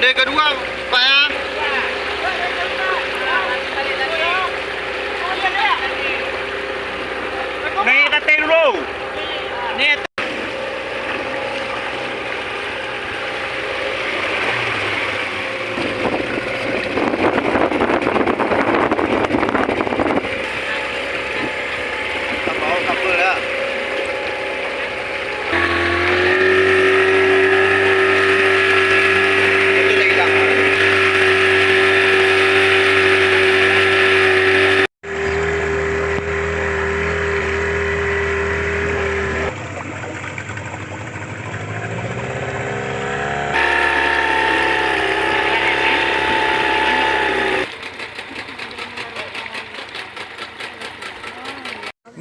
Ronde kedua, Pak ya. Naik kate dulu. Nih. Bawa kabel ya.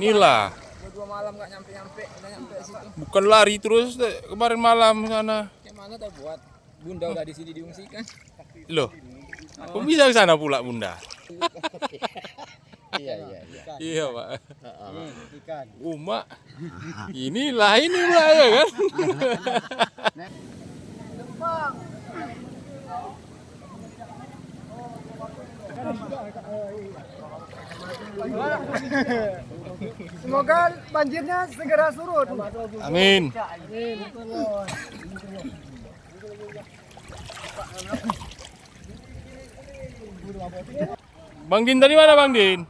Inilah, Dua malam nggak nyampe situ. bukan lari terus kemarin malam sana. Kayak mana tuh buat Bunda udah di sini diungsikan. Loh, kok bisa ke sana pula Bunda? Iya. Iya Pak. Ikan. Mak, inilah ini Pak ya kan? Semoga banjirnya segera surut. Amin. Bang Din tadi mana Bang Din?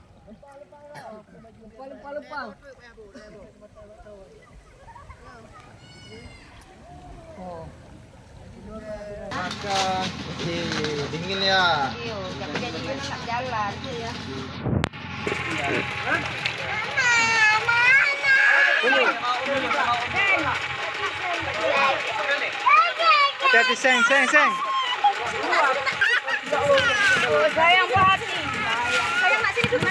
Lupa. Makan. Dingin ya. Iya, tapi jadi tak jalan ya. Hati-hati seng. Sayang hati. Sayang mak sini dulu.